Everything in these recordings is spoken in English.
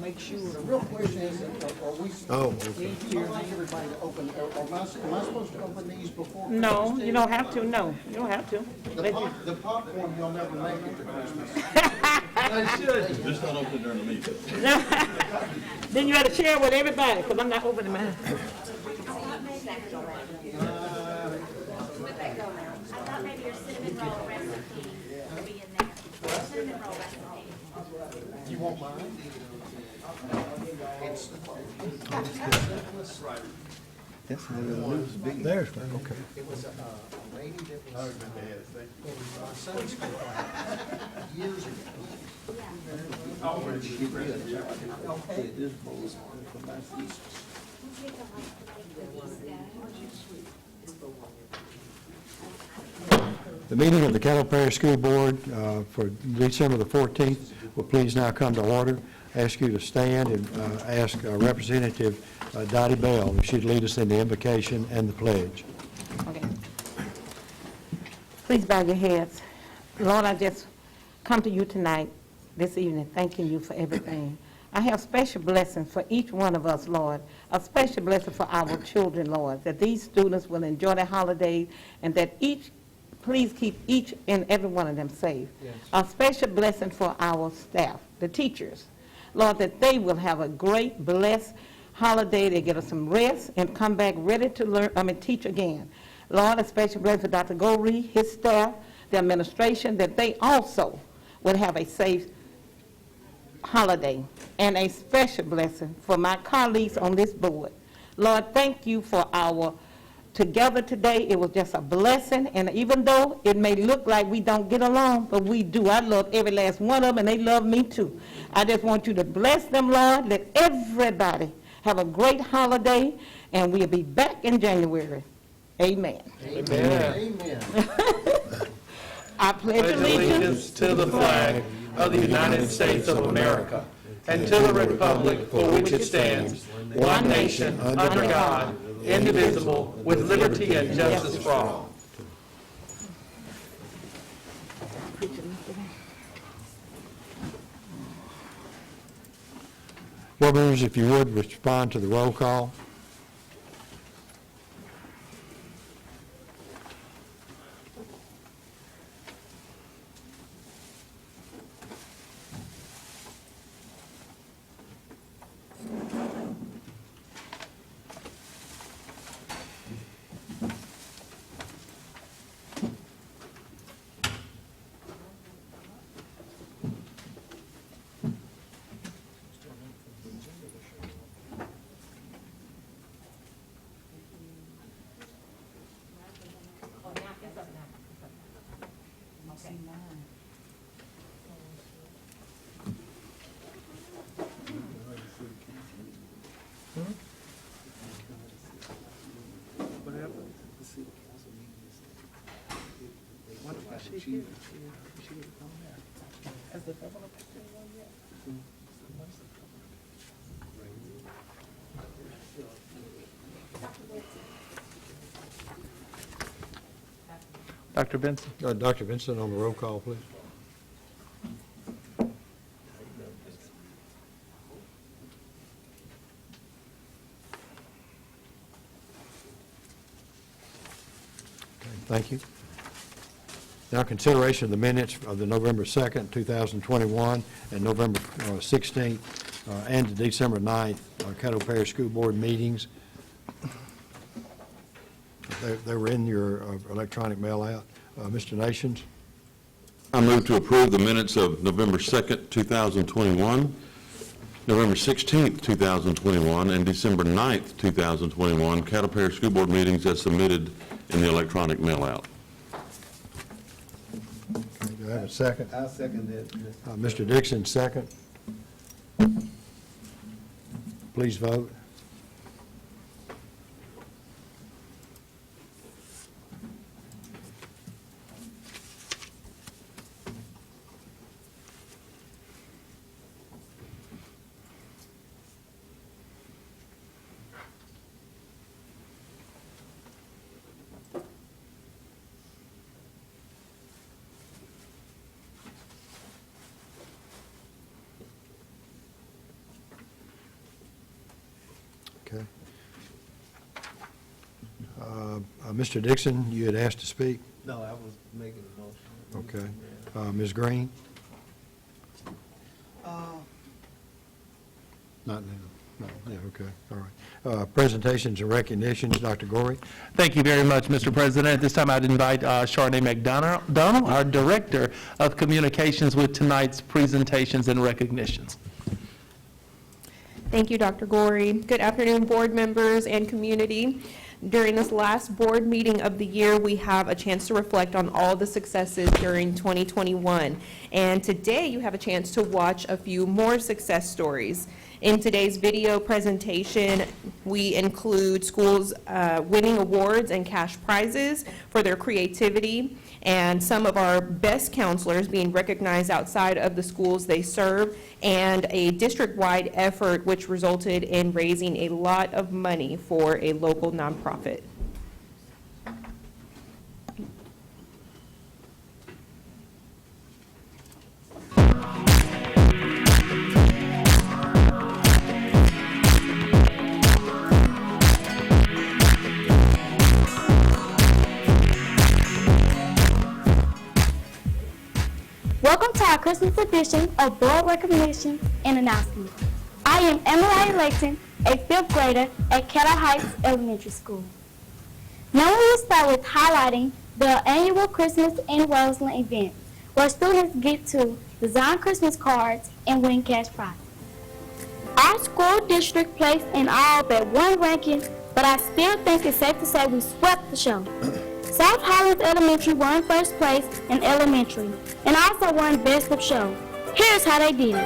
make sure. The real question is, are we, need everybody to open, am I supposed to open these before Christmas? No, you don't have to, no, you don't have to. The popcorn you'll never make it to Christmas. I should. Just not open during the meeting. Then you had to share with everybody, because I'm not opening mine. I thought maybe your cinnamon roll recipe would be in there. Cinnamon roll recipe. You want mine? It's That's how it'll lose big. There's one, okay. It was a lady that was my Sunday school class years ago. Okay. The meeting of the Caddo Parish School Board for December the 14th will please now come to order. Ask you to stand and ask Representative Dottie Bell if she'd lead us in the invocation and the pledge. Okay. Please bow your heads. Lord, I just come to you tonight, this evening, thanking you for everything. I have special blessings for each one of us, Lord. A special blessing for our children, Lord, that these students will enjoy their holidays and that please keep each and every one of them safe. Yes. A special blessing for our staff, the teachers, Lord, that they will have a great, blessed holiday. They get us some rest and come back ready to teach again. Lord, a special blessing for Dr. Goree, his staff, the administration, that they also will have a safe holiday, and a special blessing for my colleagues on this board. Lord, thank you for our together today. It was just a blessing, and even though it may look like we don't get along, but we do. I love every last one of them, and they love me too. I just want you to bless them, Lord. Let everybody have a great holiday, and we'll be back in January. Amen. Amen. Amen. I pledge allegiance to the flag of the United States of America and to the republic for which it stands, one nation, under God, indivisible, with liberty and justice for all. Board members, if you would, respond to the roll call. Dr. Benson? Dr. Vincent on the roll call, please. Thank you. Now, consideration of the minutes of the November 2nd, 2021, and November 16th, and the December 9th Caddo Parish School Board meetings. They were in your electronic mail out. Mr. Nations? I move to approve the minutes of November 2nd, 2021, November 16th, 2021, and December 9th, 2021 Caddo Parish School Board meetings as submitted in the electronic mail out. Okay, do I have a second? I'll second that. Mr. Dixon, second. Please vote. Mr. Dixon, you had asked to speak? No, I was making a motion. Okay. Ms. Green? Not now. No, yeah, okay, all right. Presentations and recognitions, Dr. Gorey? Thank you very much, Mr. President. At this time, I'd invite Charnay McDonald, our Director of Communications, with tonight's presentations and recognitions. Thank you, Dr. Gorey. Good afternoon, board members and community. During this last board meeting of the year, we have a chance to reflect on all the successes during 2021. And today, you have a chance to watch a few more success stories. In today's video presentation, we include schools winning awards and cash prizes for their creativity, and some of our best counselors being recognized outside of the schools they serve, and a district-wide effort which resulted in raising a lot of money for a local nonprofit. Welcome to our Christmas edition of Board Recognition and Announcements. I am Emily Layton, a 5th grader at Caddo Heights Elementary School. Now we will start with highlighting the annual Christmas in Roseland event, where students get to design Christmas cards and win cash prizes. Our school district placed in all but one ranking, but I still think it's safe to say we swept the show. South Highlands Elementary won first place in elementary and also won best of show. Here's how they did it.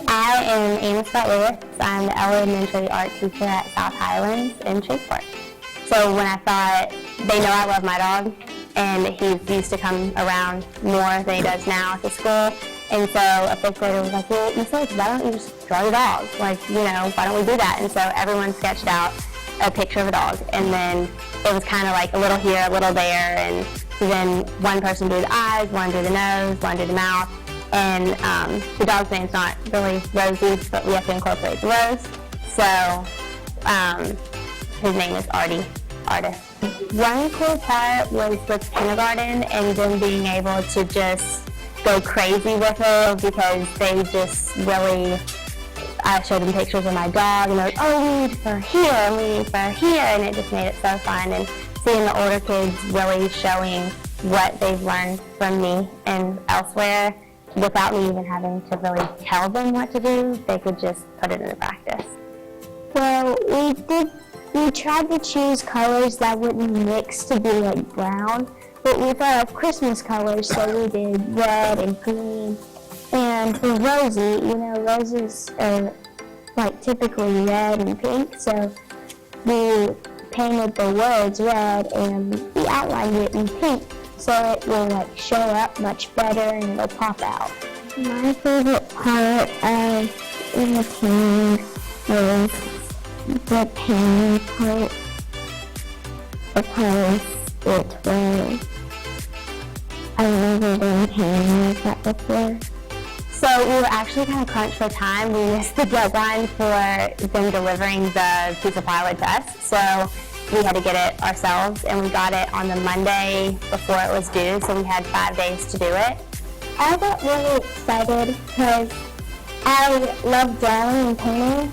I am Amy Scott Lewis. I'm the elementary art teacher at South Highlands in Shreveport. So when I thought, they know I love my dog, and he used to come around more than he does now to school. And so a 5th grader was like, well, Miss Lewis, why don't you just draw your dog? Like, you know, why don't we do that? And so everyone sketched out a picture of a dog, and then it was kind of like a little here, a little there, and then one person drew the eyes, one drew the nose, one drew the mouth, and the dog's name's not really Rosie, but we have to incorporate the rose, so his name is Artist. One cool part was with kindergarten and them being able to just go crazy with her because they just really, I showed them pictures of my dog, and they're like, oh, we need for here, and we need for here, and it just made it so fun. And seeing the older kids really showing what they've learned from me and elsewhere without me even having to really tell them what to do, they could just put it into practice. Well, we tried to choose colors that wouldn't mix to be like brown, but we thought of Christmas colors, so we did red and green. And for Rosie, you know, roses are like typically red and pink, so we painted the words red and we outlined it in pink, so it will like show up much better and it'll pop out. My favorite part of the painting was the painting part, because it was, I've never done painting like that before. So we were actually kind of crunched for time. We missed the deadline for them delivering the piece of plywood to us, so we had to get it ourselves, and we got it on the Monday before it was due, so we had 5 days to do it. I got really excited because I love drawing and painting.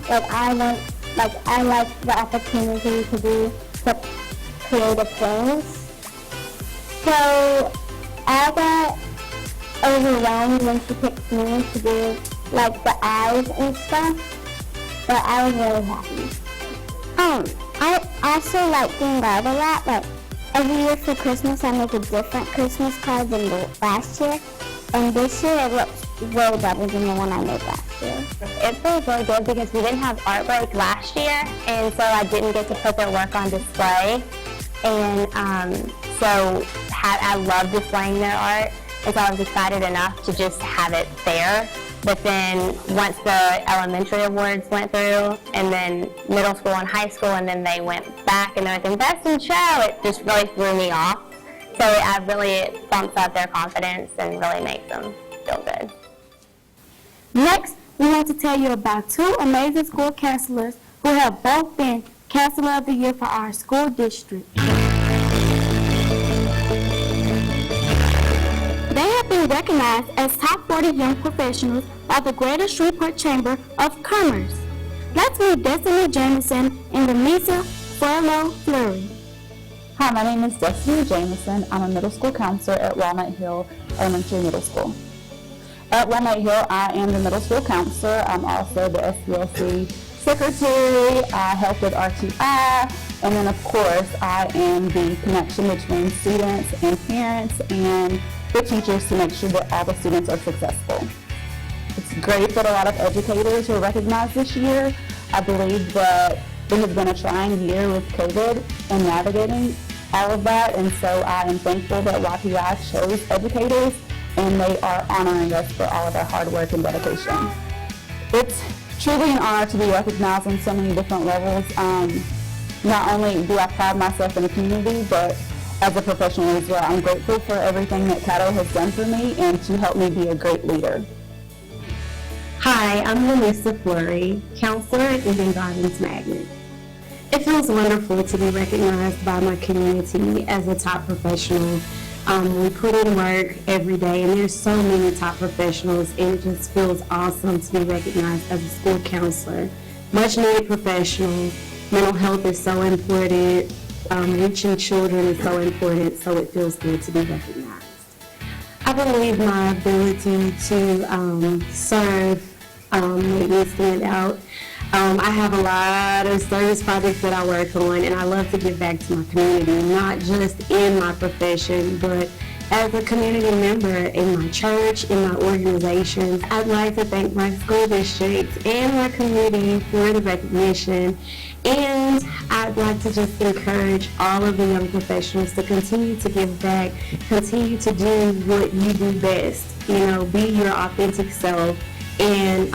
I like the opportunity to do such creative things. So I got overwhelmed when she picked me to do like the eyes and stuff, but I was really happy. I also like doing art a lot. Like every year for Christmas, I make a different Christmas card than last year, and this year it looks way better than the one I made last year. It feels really good because we didn't have art break last year, and so I didn't get to put their work on display, and I love displaying their art. And so I was excited enough to just have it there. But then once the elementary awards went through, and then middle school and high school, and then they went back and they're like, best in show, it just really threw me off. So it bumps up their confidence and really makes them feel good. Next, we want to tell you about 2 amazing school counselors who have both been Counselor of the Year for our school district. They have been recognized as top 40 young professionals by the Greater Shreveport Chamber of Commerce. Let's meet Destiny Jameson and Lamisa Flurry. Hi, my name is Destiny Jameson. I'm a middle school counselor at Walnut Hill Elementary Middle School. At Walnut Hill, I am the middle school counselor. I'm also the SPLC secretary. I help with RTI, and then of course, I am the connection between students and parents and the teachers to make sure that all the students are successful. It's great that a lot of educators were recognized this year. I believe that it has been a trying year with COVID and navigating all of that, and so I am thankful that YPI chose educators, and they are honoring us for all of our hard work and dedication. It's truly an honor to be recognized on so many different levels. Not only do I pride myself in the community, but as a professional as well. I'm grateful for everything that Caddo has done for me and to help me be a great leader. Hi, I'm Lamisa Flurry, counselor at Eden Gardens Magnet. It feels wonderful to be recognized by my community as a top professional. We put in work every day, and there's so many top professionals, and it just feels awesome to be recognized as a school counselor. Much needed professional. Mental health is so important. Reaching children is so important, so it feels good to be recognized. I believe my ability to serve made me stand out. I have a lot of service projects that I work on, and I love to give back to my community, not just in my profession, but as a community member in my church, in my organization. I'd like to thank my school district and my community for the recognition, and I'd like to just encourage all of the young professionals to continue to give back, continue to do what you do best, be your authentic self, and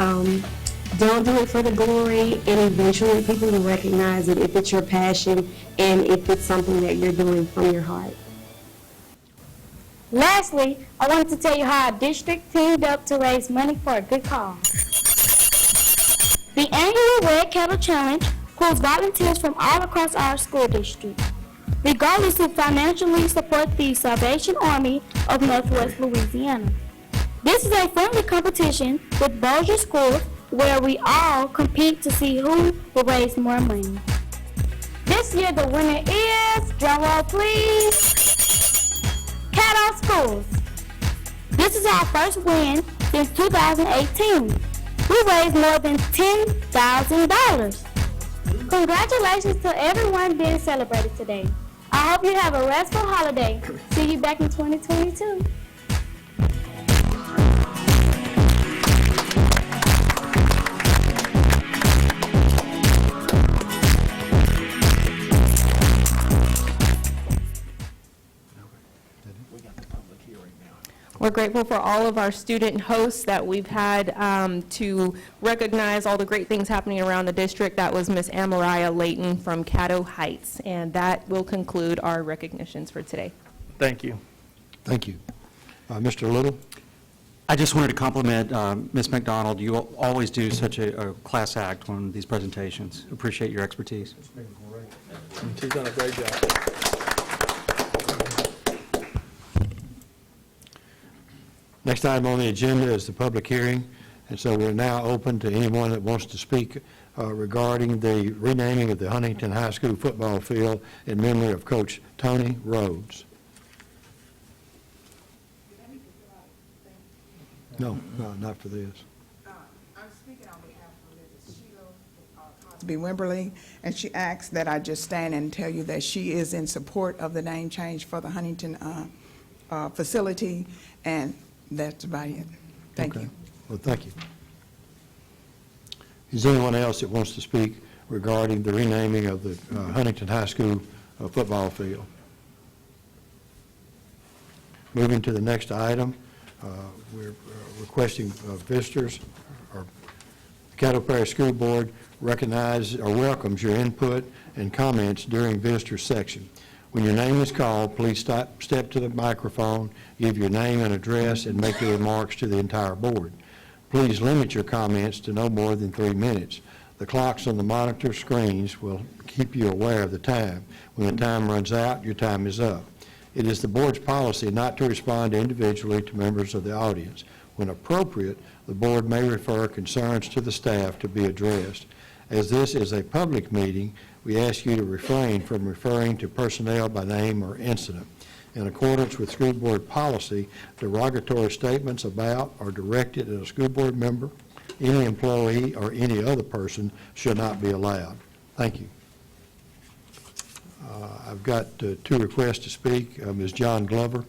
don't do it for the glory, and eventually people will recognize it if it's your passion and if it's something that you're doing from your heart. Lastly, I wanted to tell you how our district teamed up to raise money for a good cause. The annual Red Kettle Challenge pulls volunteers from all across our school district. The goal is to financially support the Salvation Army of Northwest Louisiana. This is a friendly competition with Bossier schools where we all compete to see who will raise more money. This year the winner is, drum roll please, Caddo Schools. This is our first win since 2018. We raised more than $10,000. Congratulations to everyone being celebrated today. I hope you have a restful holiday. See you back in 2022. We're grateful for all of our student hosts that we've had to recognize all the great things happening around the district. That was Miss Amariah Layton from Caddo Heights, and that will conclude our recognitions for today. Thank you. Thank you. Mr. Little? I just wanted to compliment Ms. McDonald. You always do such a class act on these presentations. Appreciate your expertise. She's done a great job. Next item on the agenda is the public hearing, and so we're now open to anyone that wants to speak regarding the renaming of the Huntington High School football field in memory of Coach Tony Rhodes. No, not for this. I'm speaking on behalf of Mrs. Sheila Cosby Wimberly, and she asked that I just stand and tell you that she is in support of the name change for the Huntington facility, and that's about it. Thank you. Well, thank you. Is there anyone else that wants to speak regarding the renaming of the Huntington High School football field? Moving to the next item, we're requesting visitors. The Caddo Parish School Board recognizes or welcomes your input and comments during visitor section. When your name is called, please step to the microphone, give your name and address, and make your remarks to the entire board. Please limit your comments to no more than 3 minutes. The clocks on the monitor screens will keep you aware of the time. When the time runs out, your time is up. It is the board's policy not to respond individually to members of the audience. When appropriate, the board may refer concerns to the staff to be addressed. As this is a public meeting, we ask you to refrain from referring to personnel by name or incident. In accordance with school board policy, derogatory statements about or directed at a school board member, any employee, or any other person should not be allowed. Thank you. I've got two requests to speak. Ms. John Glover.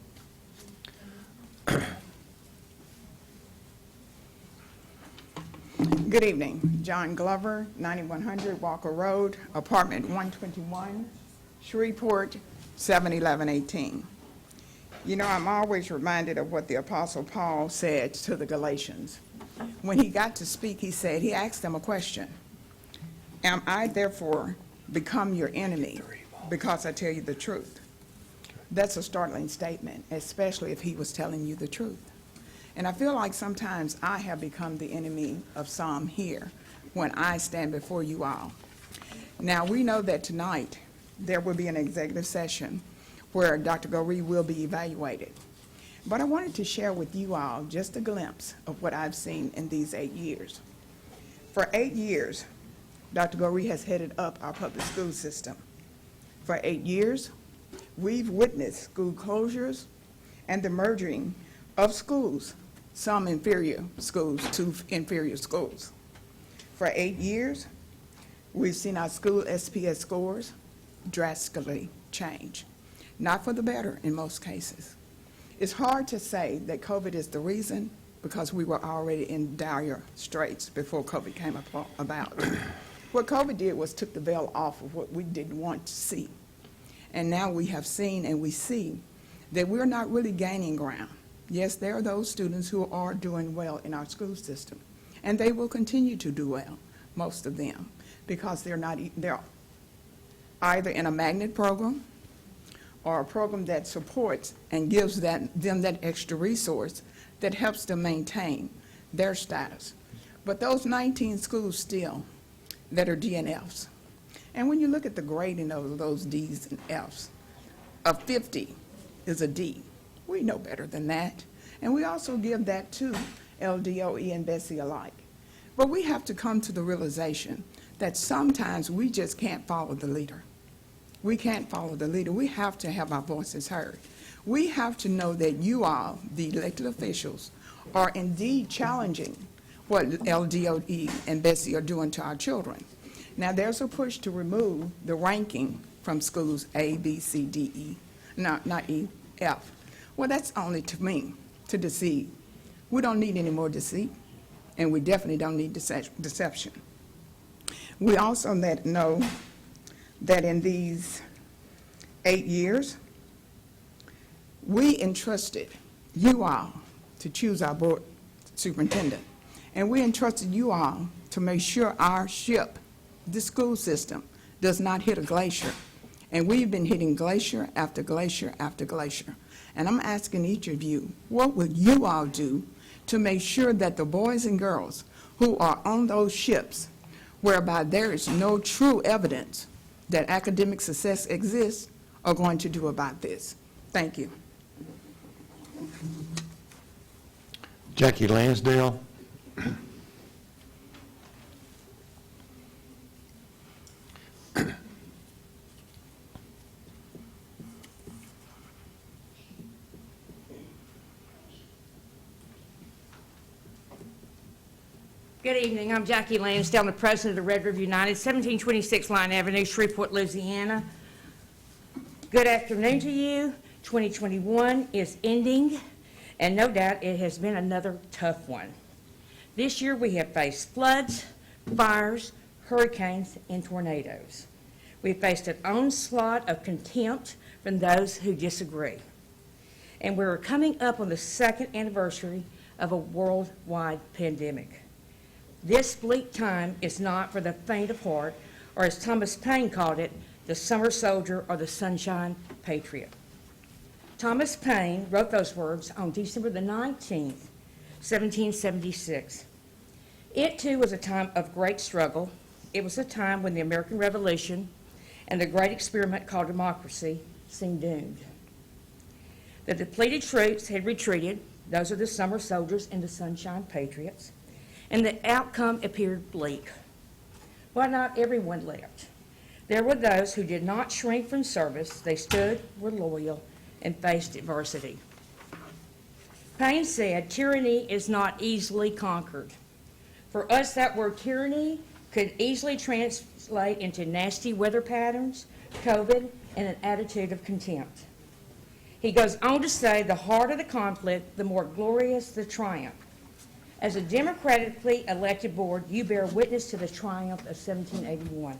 Good evening. John Glover, 9100 Walker Road, apartment 121, Shreveport, 71118. You know, I'm always reminded of what the Apostle Paul said to the Galatians. When he got to speak, he said, he asked them a question. Am I therefore become your enemy because I tell you the truth? That's a startling statement, especially if he was telling you the truth. And I feel like sometimes I have become the enemy of some here when I stand before you all. Now, we know that tonight there will be an executive session where Dr. Goree will be evaluated. But I wanted to share with you all just a glimpse of what I've seen in these 8 years. For 8 years, Dr. Goree has headed up our public school system. For 8 years, we've witnessed school closures and the merging of schools, some inferior schools to inferior schools. For 8 years, we've seen our school SPS scores drastically change, not for the better in most cases. It's hard to say that COVID is the reason because we were already in dire straits before COVID came about. What COVID did was took the veil off of what we didn't want to see. And now we have seen and we see that we're not really gaining ground. Yes, there are those students who are doing well in our school system, and they will continue to do well, most of them, because they're either in a magnet program or a program that supports and gives them that extra resource that helps them maintain their status. But those 19 schools still that are D and Fs, and when you look at the grading of those Ds and Fs, a 50 is a D. We know better than that. And we also give that to LDOE and Bessie alike. But we have to come to the realization that sometimes we just can't follow the leader. We can't follow the leader. We have to have our voices heard. We have to know that you all, the elected officials, are indeed challenging what LDOE and Bessie are doing to our children. Now, there's a push to remove the ranking from schools A, B, C, D, E, not E, F. Well, that's only to me, to deceive. We don't need any more deceit, and we definitely don't need deception. We also know that in these 8 years, we entrusted you all to choose our board superintendent, and we entrusted you all to make sure our ship, the school system, does not hit a glacier. And we've been hitting glacier after glacier after glacier. And I'm asking each of you, what would you all do to make sure that the boys and girls who are on those ships, whereby there is no true evidence that academic success exists, are going to do about this? Thank you. Jackie Lansdale. Good evening. I'm Jackie Lansdale, the president of the Red River United, 1726 Line Avenue, Shreveport, Louisiana. Good afternoon to you. 2021 is ending, and no doubt it has been another tough one. This year we have faced floods, fires, hurricanes, and tornadoes. We've faced an onslaught of contempt from those who disagree. And we're coming up on the 2nd anniversary of a worldwide pandemic. This bleak time is not for the faint of heart, or as Thomas Paine called it, the summer soldier or the sunshine patriot. Thomas Paine wrote those words on December the 19th, 1776. It too was a time of great struggle, it was a time when the American Revolution and the great experiment called democracy seemed doomed. The depleted troops had retreated. Those are the summer soldiers and the sunshine patriots. And the outcome appeared bleak. While not everyone left, there were those who did not shrink from service. They stood, were loyal, and faced adversity. Paine said, tyranny is not easily conquered. For us, that word tyranny could easily translate into nasty weather patterns, COVID, and an attitude of contempt. He goes on to say, the harder the conflict, the more glorious the triumph. As a democratically elected board, you bear witness to the triumph of 1781.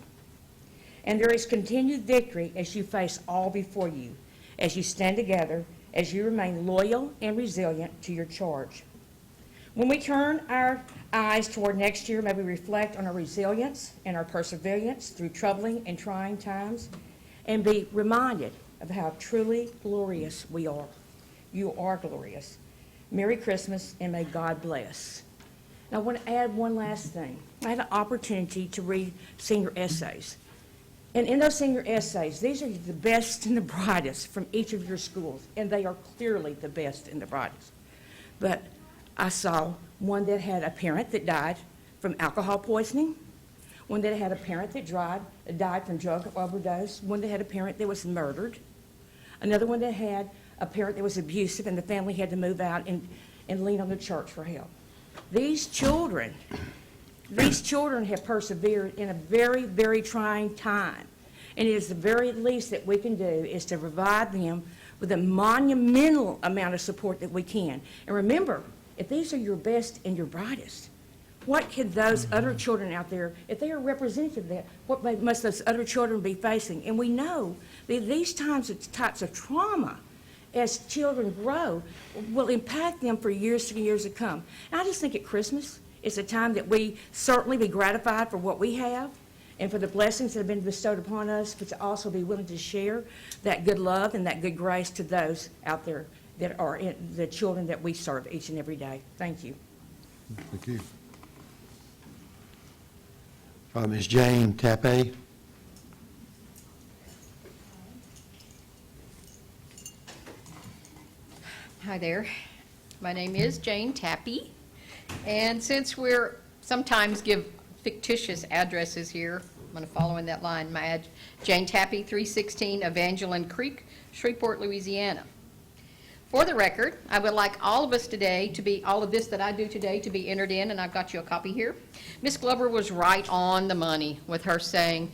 And there is continued victory as you face all before you, as you stand together, as you remain loyal and resilient to your charge. When we turn our eyes toward next year, may we reflect on our resilience and our perseverance through troubling and trying times, and be reminded of how truly glorious we are. You are glorious. Merry Christmas, and may God bless. Now, I want to add one last thing. I had an opportunity to read senior essays. And in those senior essays, these are the best and the brightest from each of your schools, and they are clearly the best and the brightest. But I saw one that had a parent that died from alcohol poisoning, one that had a parent that died from drug overdose, one that had a parent that was murdered, another one that had a parent that was abusive and the family had to move out and lean on the church for help. These children have persevered in a very, very trying time. And it is the very least that we can do is to provide them with a monumental amount of support that we can. And remember, if these are your best and your brightest, what can those other children out there, if they are representative of that, what must those other children be facing? And we know that these types of trauma, as children grow, will impact them for years and years to come. And I just think at Christmas, it's a time that we certainly be gratified for what we have and for the blessings that have been bestowed upon us, but to also be willing to share that good love and that good grace to those out there that are the children that we serve each and every day. Thank you. Thank you. Ms. Jane Tappe. Hi there. My name is Jane Tappe, and since we're sometimes give fictitious addresses here, I'm going to follow in that line. Jane Tappe, 316 Evangeline Creek, Shreveport, Louisiana. For the record, I would like all of us today to be, all of this that I do today to be entered in, and I've got you a copy here. Ms. Glover was right on the money with her saying,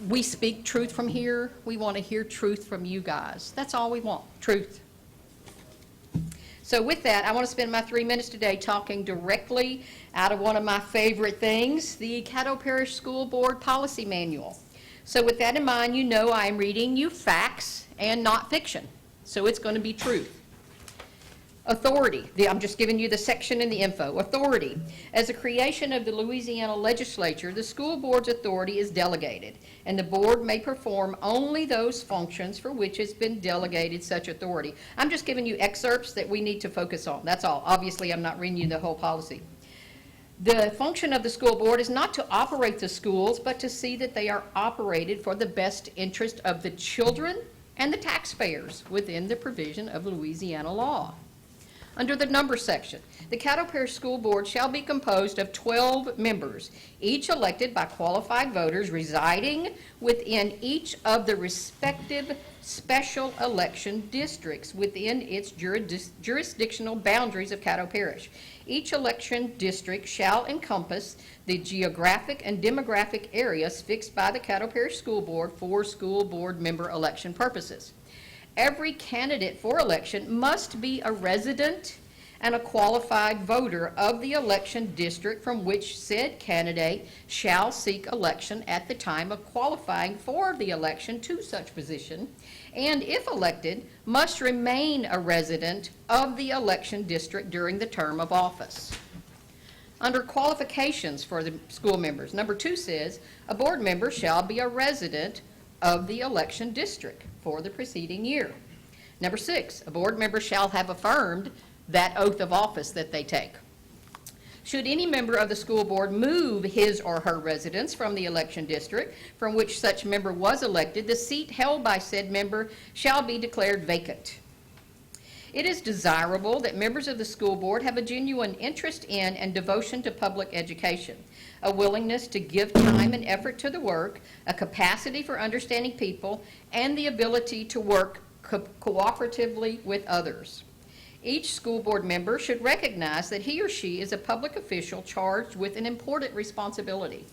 we speak truth from here. We want to hear truth from you guys. That's all we want, truth. So with that, I want to spend my 3 minutes today talking directly out of one of my favorite things, the Caddo Parish School Board Policy Manual. So with that in mind, you know I'm reading you facts and not fiction. So it's going to be truth. Authority. I'm just giving you the section and the info. Authority. As a creation of the Louisiana legislature, the school board's authority is delegated, and the board may perform only those functions for which it's been delegated such authority. I'm just giving you excerpts that we need to focus on. That's all. Obviously, I'm not reading you the whole policy. The function of the school board is not to operate the schools, but to see that they are operated for the best interest of the children and the taxpayers within the provision of Louisiana law. Under the number section, the Caddo Parish School Board shall be composed of 12 members, each elected by qualified voters residing within each of the respective special election districts within its jurisdictional boundaries of Caddo Parish. Each election district shall encompass the geographic and demographic areas fixed by the Caddo Parish School Board for school board member election purposes. Every candidate for election must be a resident and a qualified voter of the election district from which said candidate shall seek election at the time of qualifying for the election to such position, and if elected, must remain a resident of the election district during the term of office. Under qualifications for the school members, number 2 says, a board member shall be a resident of the election district for the preceding year. Number 6, a board member shall have affirmed that oath of office that they take. Should any member of the school board move his or her residence from the election district from which such member was elected, the seat held by said member shall be declared vacant. It is desirable that members of the school board have a genuine interest in and devotion to public education, a willingness to give time and effort to the work, a capacity for understanding people, and the ability to work cooperatively with others. Each school board member should recognize that he or she is a public official charged with an important responsibility.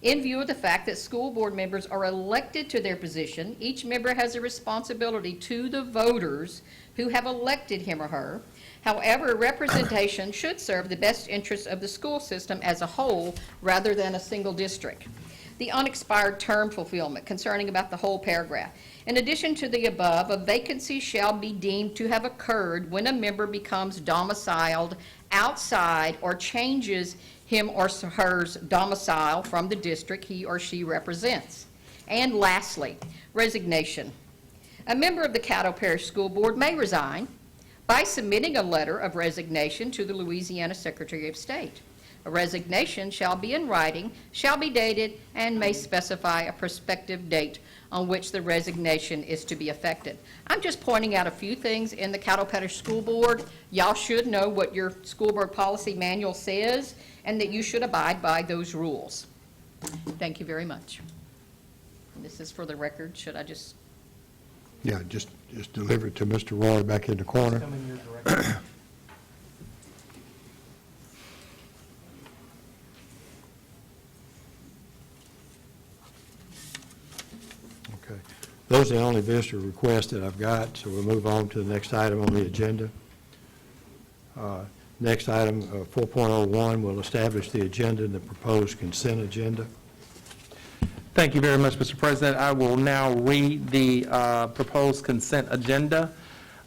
In view of the fact that school board members are elected to their position, each member has a responsibility to the voters who have elected him or her. However, representation should serve the best interests of the school system as a whole rather than a single district. The unexpired term fulfillment concerning about the whole paragraph. In addition to the above, a vacancy shall be deemed to have occurred when a member becomes domiciled outside or changes him or her domicile from the district he or she represents. And lastly, resignation. A member of the Caddo Parish School Board may resign by submitting a letter of resignation to the Louisiana Secretary of State. A resignation shall be in writing, shall be dated, and may specify a prospective date on which the resignation is to be effected. I'm just pointing out a few things in the Caddo Parish School Board. Y'all should know what your school board policy manual says and that you should abide by those rules. Thank you very much. This is for the record. Should I just? Yeah, just deliver it to Mr. Roy back in the corner. Come in your direction. Okay. Those are the only visitor requests that I've got, so we'll move on to the next item on the agenda. Next item, 4.01, will establish the agenda and the proposed consent agenda. Thank you very much, Mr. President. I will now read the proposed consent agenda.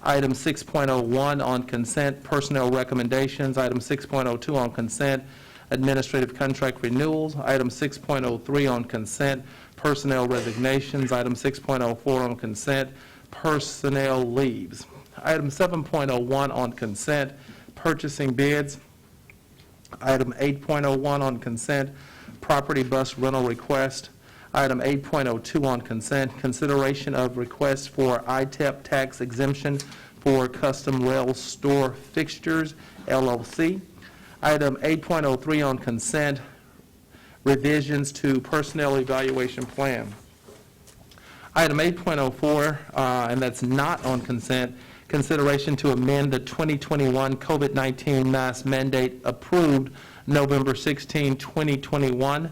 Item 6.01 on consent, personnel recommendations. Item 6.02 on consent, administrative contract renewals. Item 6.03 on consent, personnel resignations. Item 6.04 on consent, personnel leaves. Item 7.01 on consent, purchasing bids. Item 8.01 on consent, property bus rental request. Item 8.02 on consent, consideration of requests for ITEP tax exemption for custom rail store fixtures, LLC. Item 8.03 on consent, revisions to personnel evaluation plan. Item 8.04, and that's not on consent, consideration to amend the 2021 COVID-19 mask mandate approved November 16, 2021.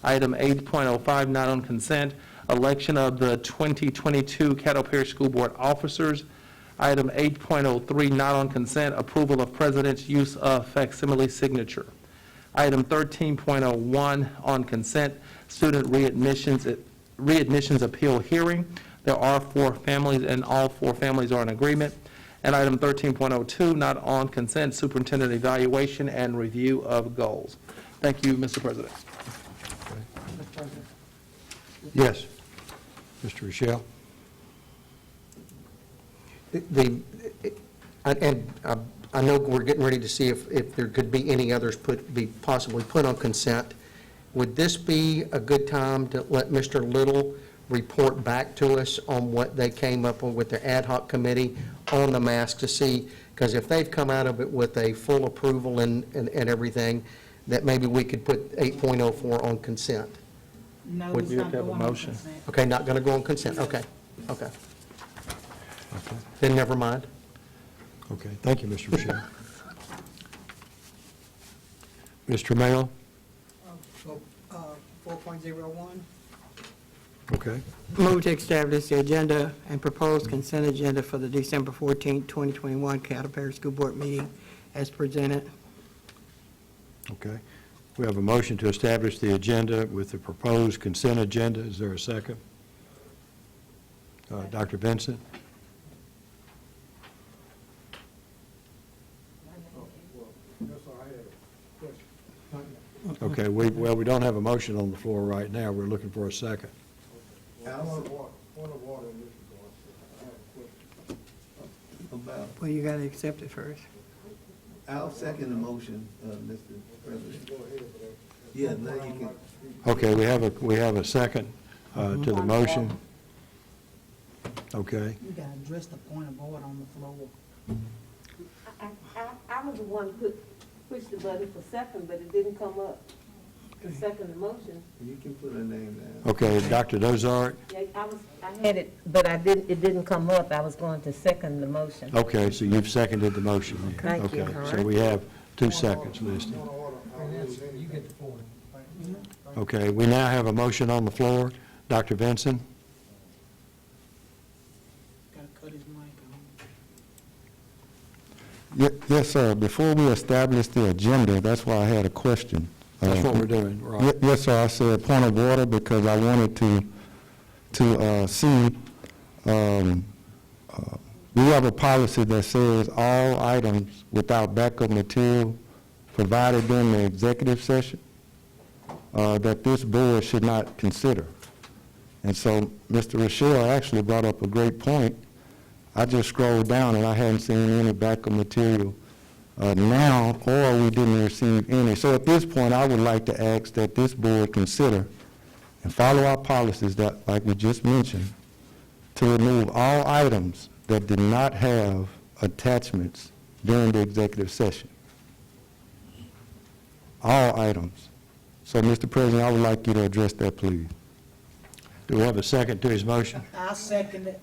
Item 8.05, not on consent, election of the 2022 Caddo Parish School Board officers. Item 8.03, not on consent, approval of President's use of facsimile signature. Item 13.01 on consent, student readmissions appeal hearing. There are 4 families, and all 4 families are in agreement. And item 13.02, not on consent, superintendent evaluation and review of goals. Thank you, Mr. President. Yes, Mr. Rochelle. I know we're getting ready to see if there could be any others possibly put on consent. Would this be a good time to let Mr. Little report back to us on what they came up with their ad hoc committee on the mask to see, because if they've come out of it with a full approval and everything, that maybe we could put 8.04 on consent. No, Would it's you not have to have a going on motion? consent. Okay, not going to go on consent, okay. Then never mind. Okay, thank you, Mr. Rochelle. Mr. Mayo? 4.01. Okay. Move to establish the agenda and proposed consent agenda for the December 14, 2021 Caddo Parish School Board meeting as presented. Okay. We have a motion to establish the agenda with the proposed consent agenda. Is there a second? Dr. Vincent? Okay, we don't have a motion on the floor right now. We're looking for a second. Well, you got to accept it first. I'll second the motion, Mr. President. Yeah, now you can. Okay, we have a second to the motion. Okay. You got to address the point of order on the floor. I was the one who pushed the button for second, but it didn't come up to second the motion. You can put a name down. Okay, Dr. Dozart? Yeah, I had it, but it didn't come up. I was going to second the motion. Okay, so you've seconded the motion. Thank you. Okay, so we have 2 seconds listed. You get the floor. Okay, we now have a motion on the floor. Dr. Vinson? Got to cut his mic on. Yes, sir. Before we establish the agenda, that's why I had a question. That's what we're doing, right? Yes, sir. I said point of order because I wanted to see, we have a policy that says all items without backup material provided during the executive session that this board should not consider. And so Mr. Rochelle actually brought up a great point. I just scrolled down and I hadn't seen any backup material now, or we didn't receive any. So at this point, I would like to ask that this board consider and follow our policies that, like we just mentioned, to remove all items that did not have attachments during the executive session. All items. So, Mr. President, I would like you to address that, please. Do we have a second to his motion? I second it.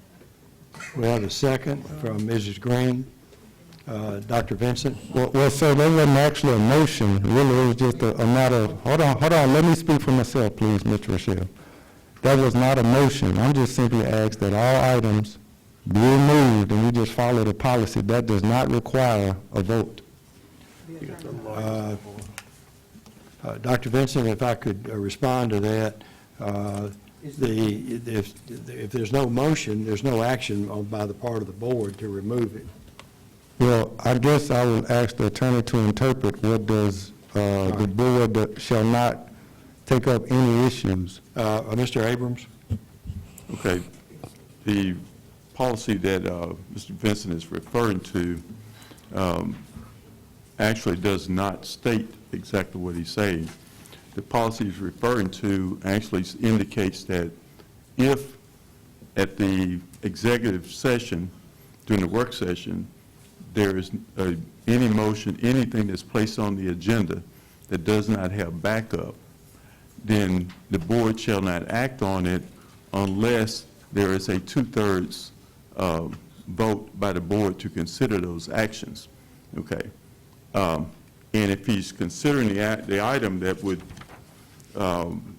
We have a second from Mrs. Green. Dr. Vincent? Well, sir, that wasn't actually a motion. Really, it was just a matter of, hold on, let me speak for myself, please, Mr. Rochelle. That was not a motion. I'm just simply asked that all items be removed, and we just follow the policy. That does not require a vote. Dr. Vincent, if I could respond to that, if there's no motion, there's no action by the part of the board to remove it. Well, I guess I will ask the attorney to interpret what does the board shall not take up any issues. Mr. Abrams? Okay. The policy that Mr. Vincent is referring to actually does not state exactly what he's saying. The policy he's referring to actually indicates that if at the executive session, during the work session, there is any motion, anything that's placed on the agenda that does not have backup, then the board shall not act on it unless there is a 2/3 vote by the board to consider those actions. Okay. And if he's considering the item that would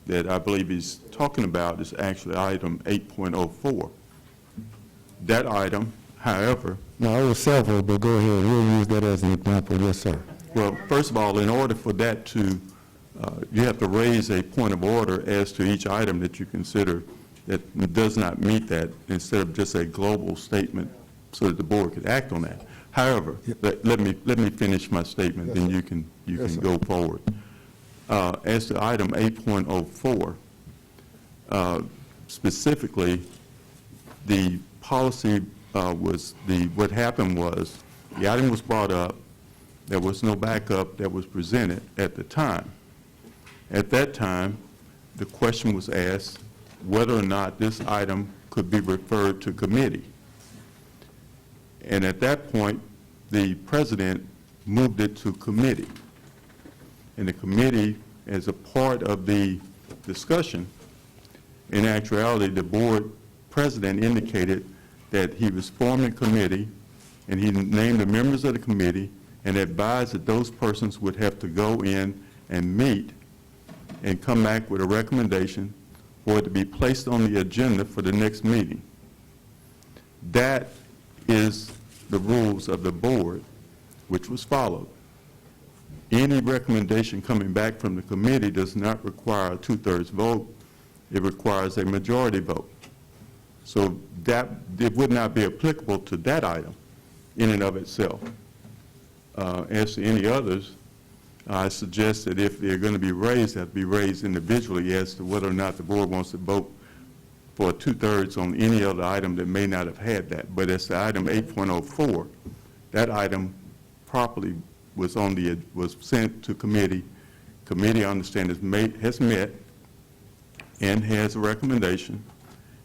that I believe he's talking about is actually item 8.04. That item, however. No, it was several, but go ahead. We'll use that as an example. Yes, sir. Well, first of all, in order for that to, you have to raise a point of order as to each item that you consider that does not meet that, instead of just a global statement so that the board could act on that. However, let me finish my statement, then you can go forward. As to item 8.04, specifically, the policy what happened was the item was brought up, there was no backup that was presented at the time. At that time, the question was asked whether or not this item could be referred to committee. And at that point, the president moved it to committee. And the committee, as a part of the discussion, in actuality, the board president indicated that he was forming a committee, and he named the members of the committee and advised that those persons would have to go in and meet and come back with a recommendation for it to be placed on the agenda for the next meeting. That is the rules of the board, which was followed. Any recommendation coming back from the committee does not require a 2/3 vote. It requires a majority vote. So that it would not be applicable to that item in and of itself. As to any others, I suggest that if they're going to be raised, they have to be raised individually as to whether or not the board wants to vote for 2/3 on any other item that may not have had that. But as to item 8.04, that item properly was sent to committee. Committee, I understand, has met and has a recommendation,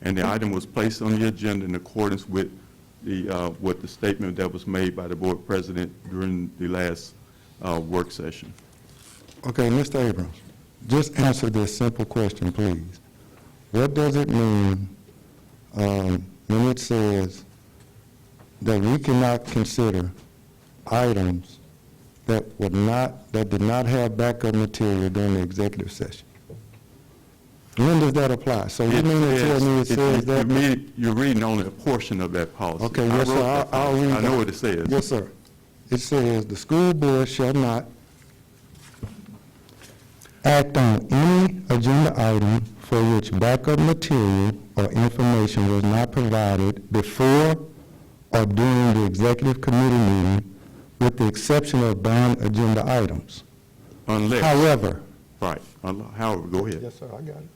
and the item was placed on the agenda in accordance with the statement that was made by the board president during the last work session. Okay, Mr. Abrams, just answer this simple question, please. What does it mean when it says that we cannot consider items that did not have backup material during the executive session? When does that apply? So you mean to tell me it says that? You're reading only a portion of that policy. Okay, yes, sir, I'll read I know that. what it says. Yes, sir. It says, "The school board shall not act on any agenda item for which backup material or information was not provided before or during the executive committee meeting, with the exception of banned agenda items. Unless. However." Right. However, go ahead. Yes, sir, I got it.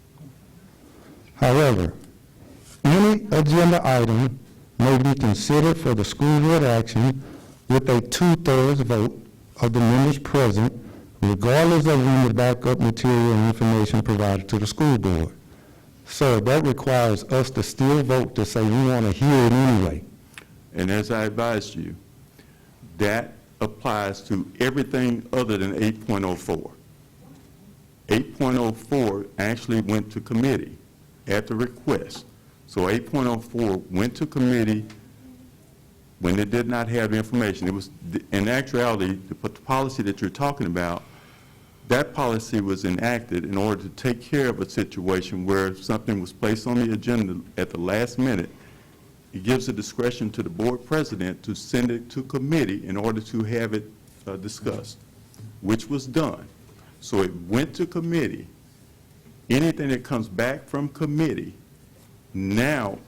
"However, any agenda item may be considered for the school board action with a 2/3 vote of the members present, regardless of when the backup material and information provided to the school board." So that requires us to still vote to say we want to hear it anyway. And as I advised you, that applies to everything other than 8.04. 8.04 actually went to committee at the request. So 8.04 went to committee when it did not have information. It was, in actuality, the policy that you're talking about, that policy was enacted in order to take care of a situation where something was placed on the agenda at the last minute. It gives the discretion to the board president to send it to committee in order to have it discussed, which was done. So it went to committee. Anything that comes back from committee now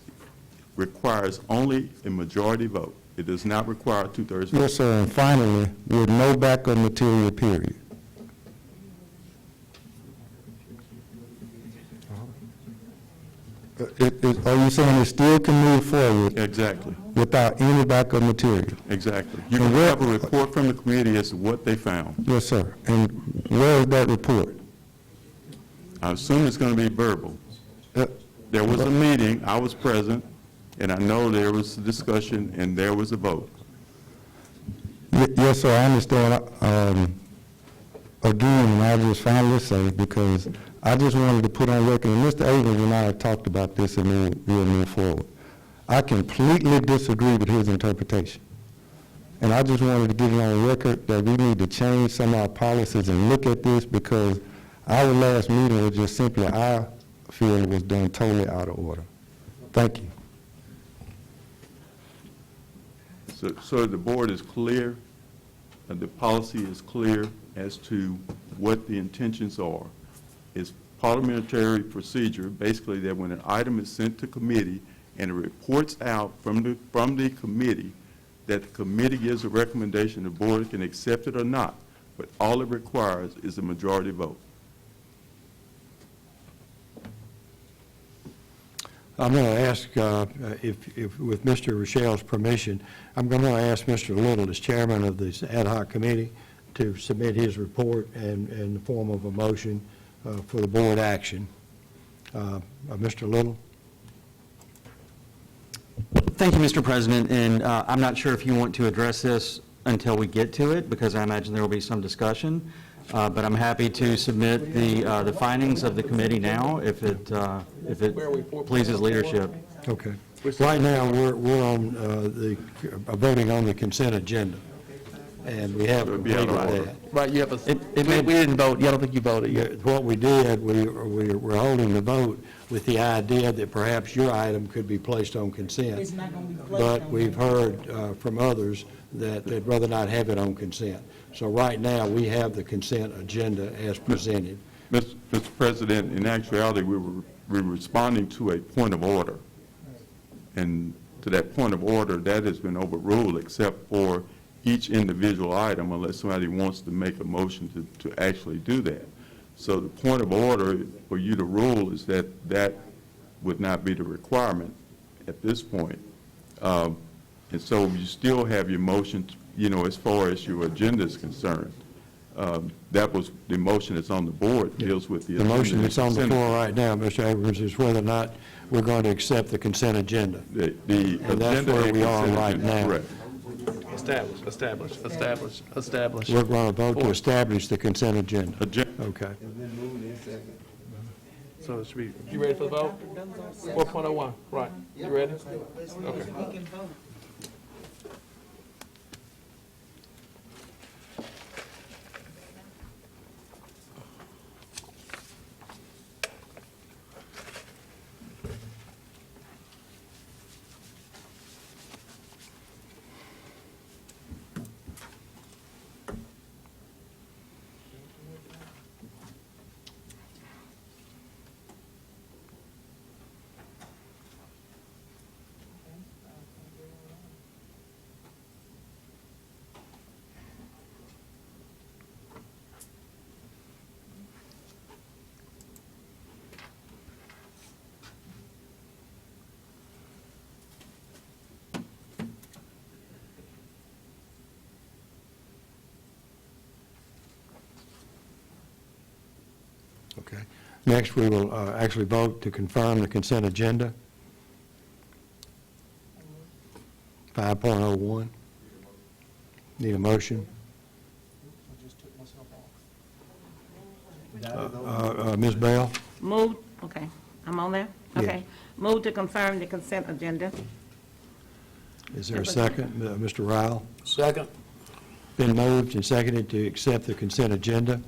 requires only a majority vote. It does not require a 2/3 vote. Yes, sir, and finally, with no backup material, period. Are you saying it still can move forward? Exactly. Without any backup material? Exactly. You can have a report from the committee as to what they found. Yes, sir. And where is that report? I assume it's going to be verbal. There was a meeting, I was present, and I know there was a discussion and there was a vote. Yes, sir, I understand. Again, and I just finally say, because I just wanted to put on record, and Mr. Abrams and I have talked about this and we'll move forward. I completely disagree with his interpretation. And I just wanted to get it on record that we need to change some of our policies and look at this, because our last meeting was just simply, I feel it was done totally out of order. Thank you. So the board is clear, the policy is clear as to what the intentions are. It's parliamentary procedure, basically, that when an item is sent to committee and it reports out from the committee, that the committee gives a recommendation, the board can accept it or not, but all it requires is a majority vote. I'm going to ask, if with Mr. Rochelle's permission, I'm going to ask Mr. Little, as chairman of this ad hoc committee, to submit his report in the form of a motion for the board action. Mr. Little? Thank you, Mr. President, and I'm not sure if you want to address this until we get to it, because I imagine there will be some discussion, but I'm happy to submit the findings of the committee now if it pleases leadership. Okay. Right now, we're on voting on the consent agenda, and we have completed that. Right, you have we didn't vote. I don't think you voted yet. What we did, we're holding the vote with the idea that perhaps your item could be placed on consent. It's not going to be placed But on we've heard from others that they'd rather not have it on consent. So right now, we have the consent agenda as presented. Mr. President, in actuality, we're responding to a point of order. And to that point of order, that has been overruled except for each individual item, unless somebody wants to make a motion to actually do that. So the point of order for you to rule is that that would not be the requirement at this point. And so you still have your motion as far as your agenda is concerned, that was, the motion that's on the board deals with the The agenda. motion that's on the consent floor right now, Mr. Abrams, is whether or not we're going to accept the consent agenda. The And that's agenda where and we are consent right agenda, now. correct. Establish. We're going to vote to establish the consent agenda. Okay. And then moved in second. So it should be, you ready for the vote? 4.01, right. You ready? Okay. Okay. Next, we will actually vote to confirm the consent agenda. 5.01. Need a motion? Ms. Bell? Move, okay, I'm on there? Yes. Okay. Move to confirm the consent agenda. Is there a second? Mr. Ryle? Second. Been moved and seconded to accept the consent agenda.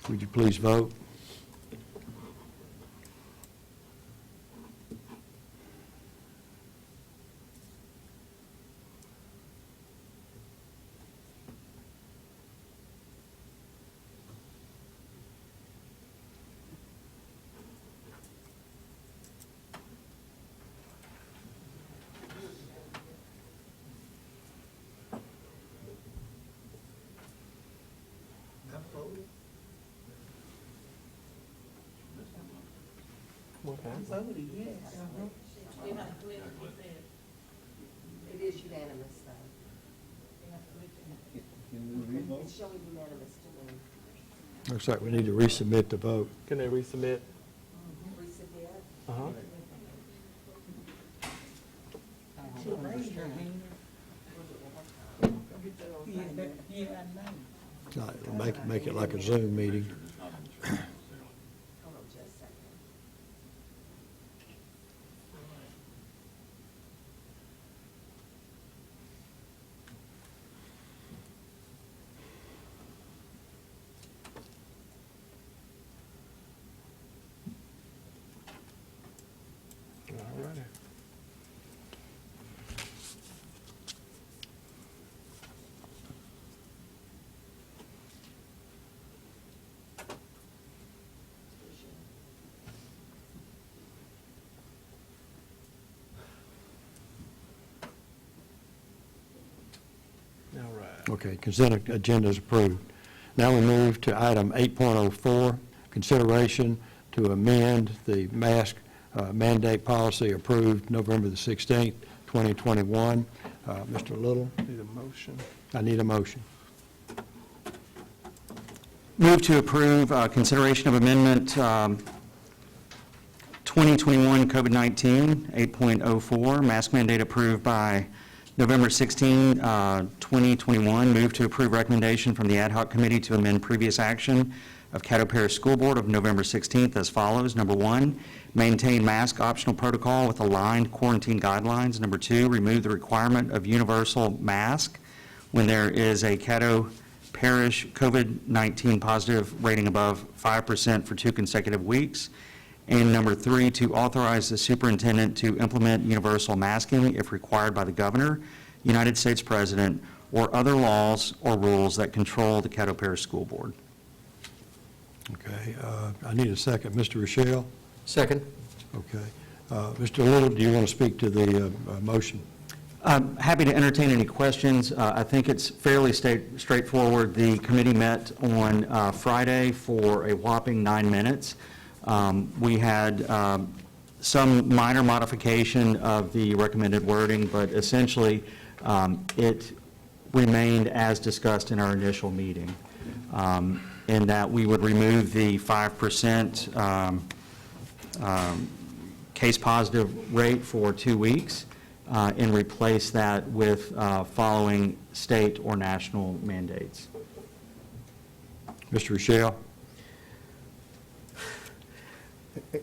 Would you please vote? Voted yes. It is unanimous, though. It's showing unanimous to me. Looks like we need to resubmit the vote. Can they resubmit? Resubmit. Uh-huh. Make it like a Zoom meeting. Hold on just a second. All righty. All right. Okay, consent agenda is approved. Now we move to item 8.04, consideration to amend the mask mandate policy approved November the 16th, 2021. Mr. Little, Need a motion. I need a motion. Move to approve consideration of amendment 2021 COVID-19 8.04, mask mandate approved by November 16, 2021. Move to approve recommendation from the ad hoc committee to amend previous action of Caddo Parish School Board of November 16th as follows. Number 1, maintain mask optional protocol with aligned quarantine guidelines. Number 2, remove the requirement of universal mask when there is a Caddo Parish COVID-19 positive rating above 5% for 2 consecutive weeks. And number 3, to authorize the superintendent to implement universal masking if required by the governor, United States President, or other laws or rules that control the Caddo Parish School Board. Okay, I need a second. Mr. Rochelle? Second. Okay. Mr. Little, do you want to speak to the motion? I'm happy to entertain any questions. I think it's fairly straightforward. The committee met on Friday for a whopping 9 minutes. We had some minor modification of the recommended wording, but essentially it remained as discussed in our initial meeting, in that we would remove the 5% case positive rate for 2 weeks and replace that with following state or national mandates. Mr. Rochelle?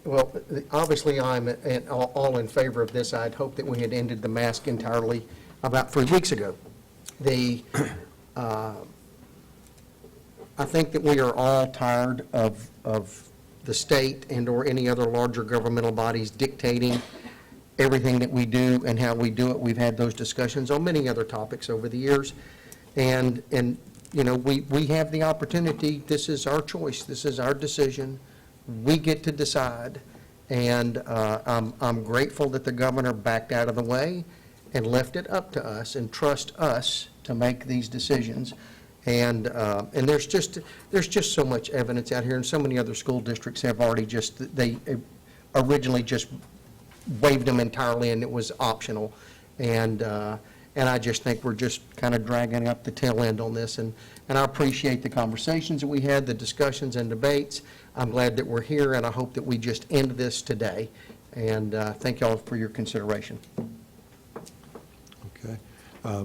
Well, obviously, I'm all in favor of this. I'd hoped that we had ended the mask entirely about 3 weeks ago. I think that we are all tired of the state and/or any other larger governmental bodies dictating everything that we do and how we do it. We've had those discussions on many other topics over the years. And you know, we have the opportunity. This is our choice. This is our decision. We get to decide. And I'm grateful that the governor backed out of the way and left it up to us and trust us to make these decisions. And there's just so much evidence out here, and so many other school districts have already they originally just waived them entirely, and it was optional. And I just think we're just kind of dragging up the tail end on this. And I appreciate the conversations that we had, the discussions and debates. I'm glad that we're here, and I hope that we just end this today. And thank y'all for your consideration. Okay.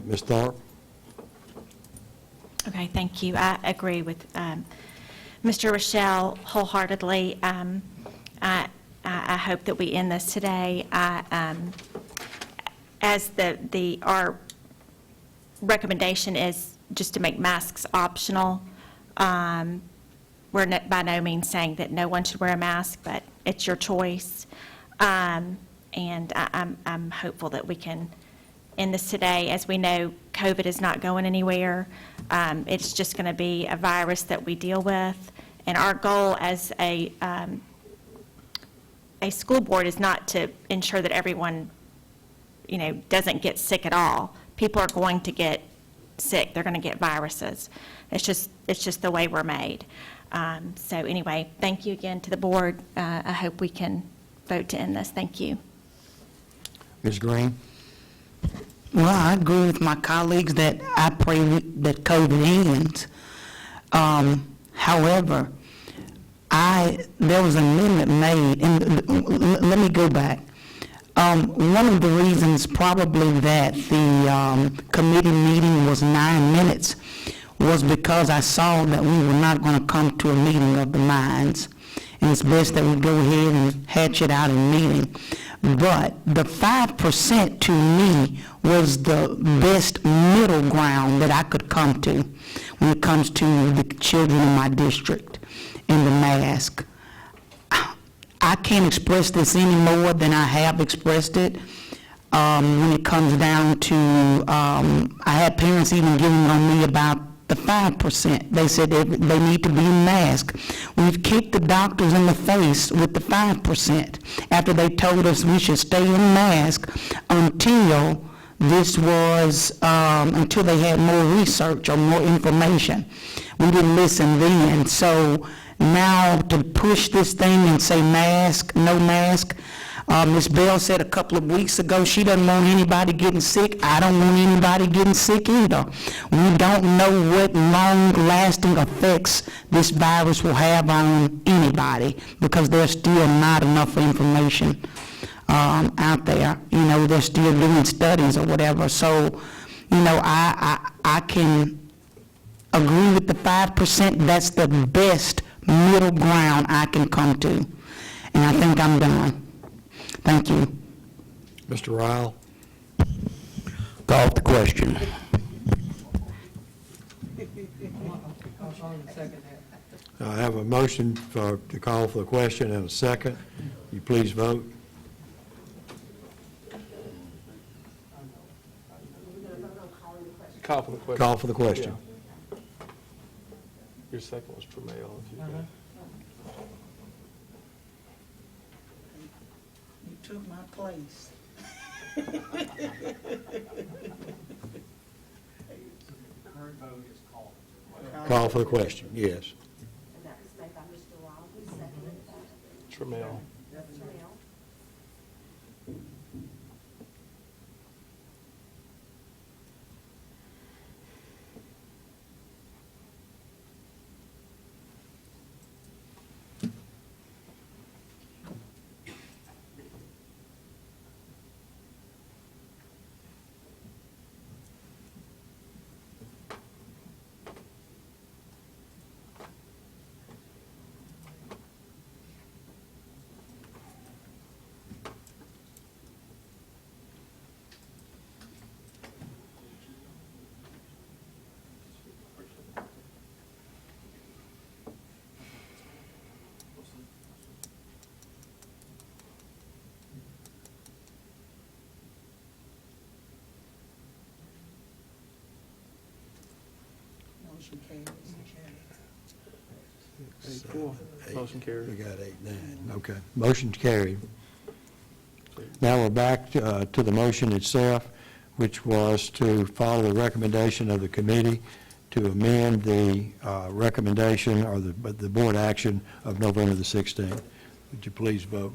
Ms. Thorpe? Okay, thank you. I agree with Mr. Rochelle wholeheartedly. I hope that we end this today. As our recommendation is just to make masks optional. We're by no means saying that no one should wear a mask, but it's your choice. And I'm hopeful that we can end this today. As we know, COVID is not going anywhere. It's just going to be a virus that we deal with. And our goal as a school board is not to ensure that everyone, you know, doesn't get sick at all. People are going to get sick. They're going to get viruses. It's just the way we're made. So anyway, thank you again to the board. I hope we can vote to end this. Thank you. Ms. Green? Well, I agree with my colleagues that I pray that COVID ends. However, there was an amendment made, and let me go back. One of the reasons probably that the committee meeting was 9 minutes was because I saw that we were not going to come to a meeting of the minds. And it's best that we go ahead and hatch it out in meeting. But the 5% to me was the best middle ground that I could come to when it comes to the children in my district and the mask. I can't express this any more than I have expressed it. When it comes down to, I had parents even giving on me about the 5%. They said they need to be masked. We've kicked the doctors in the face with the 5% after they told us we should stay in mask until until they had more research or more information. We didn't listen then. So now to push this thing and say mask, no mask, Ms. Bell said a couple of weeks ago she doesn't want anybody getting sick. I don't want anybody getting sick either. We don't know what long-lasting effects this virus will have on anybody because there's still not enough information out there. You know, they're still doing studies or whatever. So, you know, I can agree with the 5%. That's the best middle ground I can come to. And I think I'm done. Thank you. Mr. Ryle? Call the question. I have a motion to call for the question and a second. You please vote. Call for the question. Call for the question. Yeah. Your second was Tremail, if you can. You took my place. Call for the question, yes. And that was made by Mr. Ryle, who seconded that? Tremail. Tremail. Motion carries. We got 8-9, okay. Motion carried. Now we're back to the motion itself, which was to follow the recommendation of the committee to amend the recommendation or the board action of November the 16th. Would you please vote?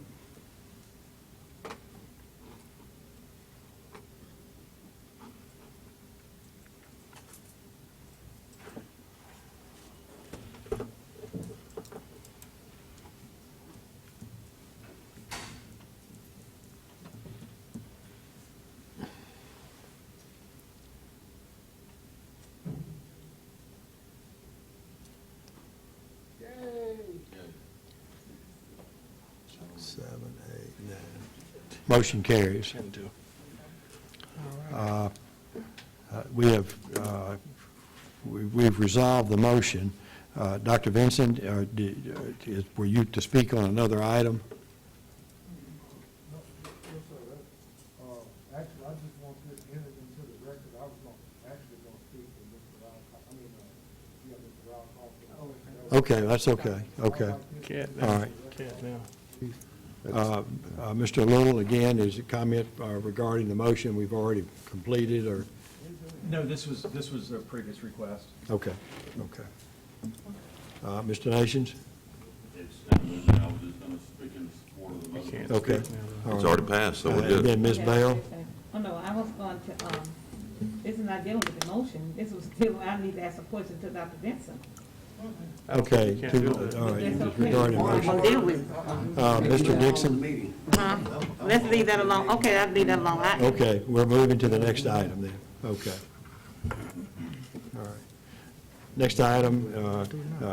Motion carries. We've resolved the motion. Dr. Vincent, were you to speak on another item? Actually, I just want this entered into the record. I was actually going to speak to Mr. Mr. Okay, that's okay, okay. Can't All now. right. Can't now. Mr. Little, again, is a comment regarding the motion we've already completed, or? No, this was a previous request. Okay, okay. Mr. Nations? Okay. All It's right. already passed, so we're good. And then Ms. Bell? Oh, no, I was going to, this is not dealing with the motion. This was still, I need to ask a question to Dr. Benson. Okay, You can't do that. all right, That's it's okay. regarding the I'm gonna motion. deal with it. Mr. Dixon? Let's leave that alone. Okay, I'll leave that alone. Okay, we're moving to the next item then. Okay. All right. Next item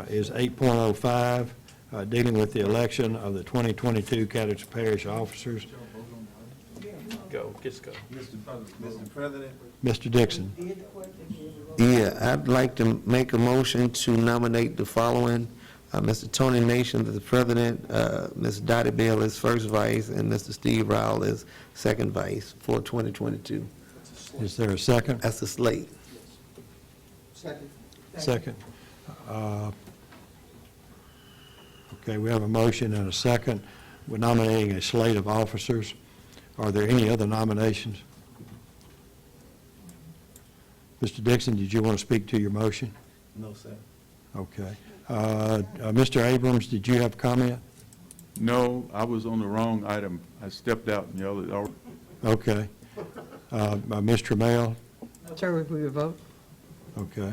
is 8.05, dealing with the election of the 2022 Caddo Parish officers. Go, just go. Mr. President? Mr. Dixon. Yeah, I'd like to make a motion to nominate the following, Mr. Tony Nation as the president, Ms. Dottie Bell as first vice, and Mr. Steve Rowell as second vice for 2022. Is there a second? That's the slate. Second. Okay, we have a motion and a second. We're nominating a slate of officers. Are there any other nominations? Mr. Dixon, did you want to speak to your motion? No, sir. Okay. Mr. Abrams, did you have a comment? No, I was on the wrong item. I stepped out and yelled at. Okay. Ms. Trammell? Sir, will you vote? Okay.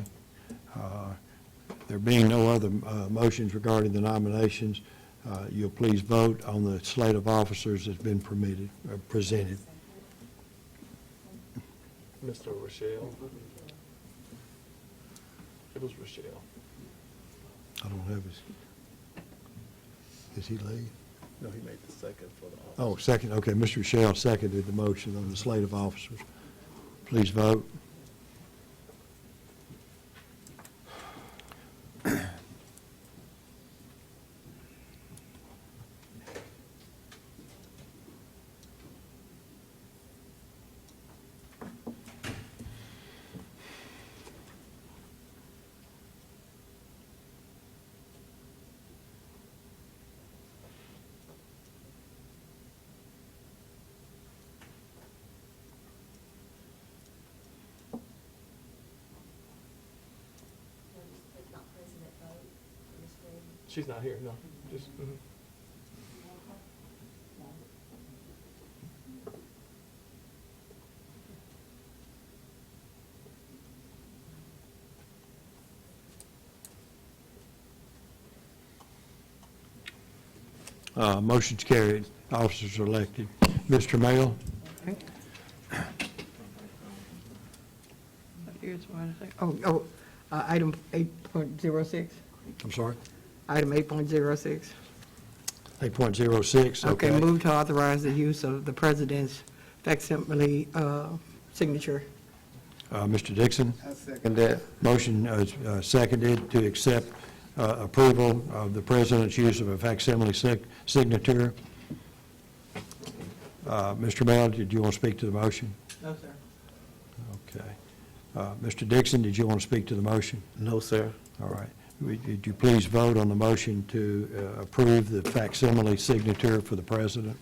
There being no other motions regarding the nominations, you'll please vote on the slate of officers that's been presented. Mr. Rochelle. It was Rochelle. I don't have his, is he leave? No, he made the second for the office. Oh, second, okay, Mr. Rochelle seconded the motion on the slate of officers. Please vote. She's not here, no. Just, Motion's carried. Officers are elected. Mr. Mail? Here's one thing. Item 8.06. I'm sorry? Item 8.06. 8.06, Okay, okay. move to authorize the use of the president's facsimile signature. Mr. Dixon? I second that. Motion seconded to accept approval of the president's use of a facsimile signature. Mr. Mail, did you want to speak to the motion? No, sir. Okay. Mr. Dixon, did you want to speak to the motion? No, sir. All right. Would you please vote on the motion to approve the facsimile signature for the president?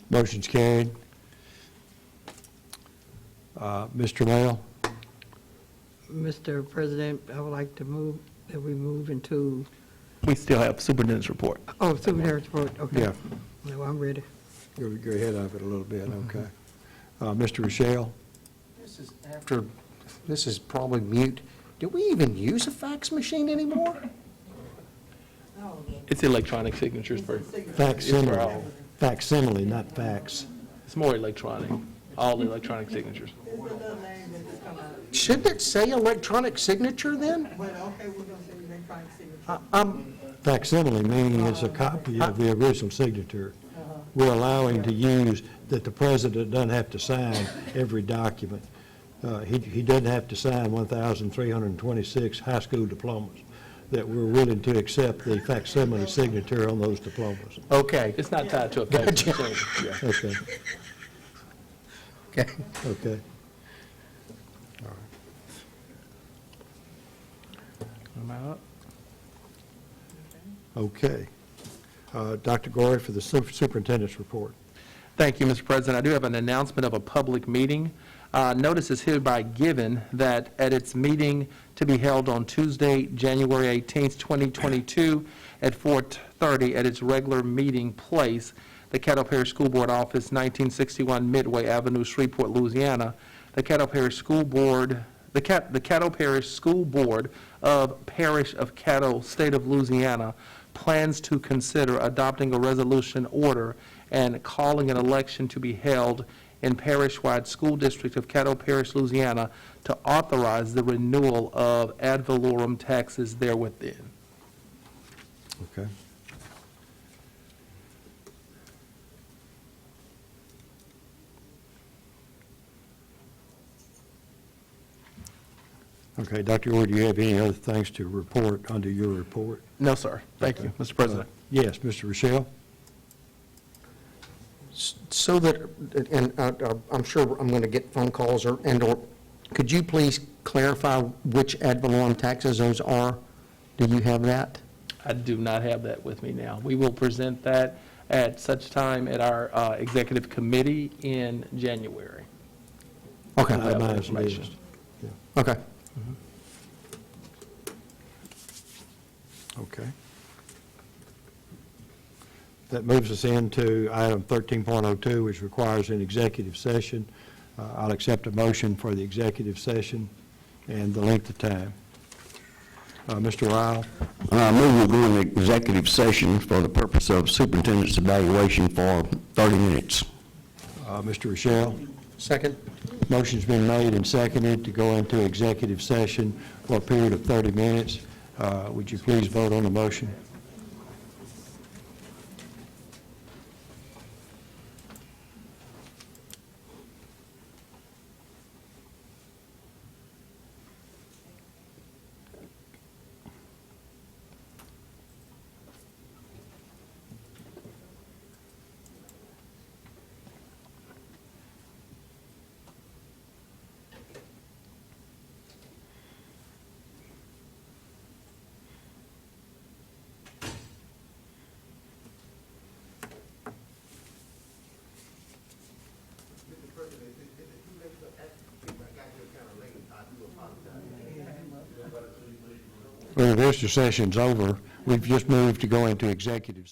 Motion's carried. Mr. Mail? Mr. President, I would like to move, that we move into, We still have superintendent's report. oh, superintendent's report, okay. Yeah. Well, I'm ready. Go ahead of it a little bit, okay. Mr. Rochelle? This is probably mute. Do we even use a fax machine anymore? It's electronic signatures for, Facsimile. Facsimile, not fax. it's more electronic, all electronic signatures. Shouldn't it say electronic signature then? Well, okay, we're going to say electronic signature. Facsimile meaning it's a copy of the original signature. We're allowing to use that the president doesn't have to sign every document. He doesn't have to sign 1,326 high school diplomas, that we're willing to accept the facsimile signature on those diplomas. Okay. It's not tied to a fax Gotcha. machine. Yeah. Okay, Okay. okay. Am I up? Okay. Dr. Gorey for the superintendent's report. Thank you, Mr. President. I do have an announcement of a public meeting. Notice is hereby given that at its meeting to be held on Tuesday, January 18th, 2022, at 4:30 at its regular meeting place, the Caddo Parish School Board Office, 1961 Midway Avenue, Shreveport, Louisiana. The Caddo Parish School Board, the Caddo Parish School Board of Parish of Caddo, State of Louisiana, plans to consider adopting a resolution order and calling an election to be held in parish-wide school district of Caddo Parish, Louisiana, to authorize the renewal of ad valorem taxes therewithin. Okay. Okay, Dr. Orr, do you have any other things to report under your report? No, sir. Thank you, Mr. President. Yes, Mr. Rochelle? So that, and I'm sure I'm going to get phone calls or could you please clarify which ad valorem taxes those are? Do you have that? I do not have that with me now. We will present that at such time at our executive committee in January. Okay. We'll have that Itemized information. list. Okay. Okay. That moves us into item 13.02, which requires an executive session. I'll accept a motion for the executive session and the length of time. Mr. Ryle? I move we go into executive session for the purpose of superintendent's evaluation for 30 minutes. Mr. Rochelle? Second? Motion's been made and seconded to go into executive session for a period of 30 minutes. Would you please vote on the motion? Well, the visitor session's over. We've just moved to go into executive.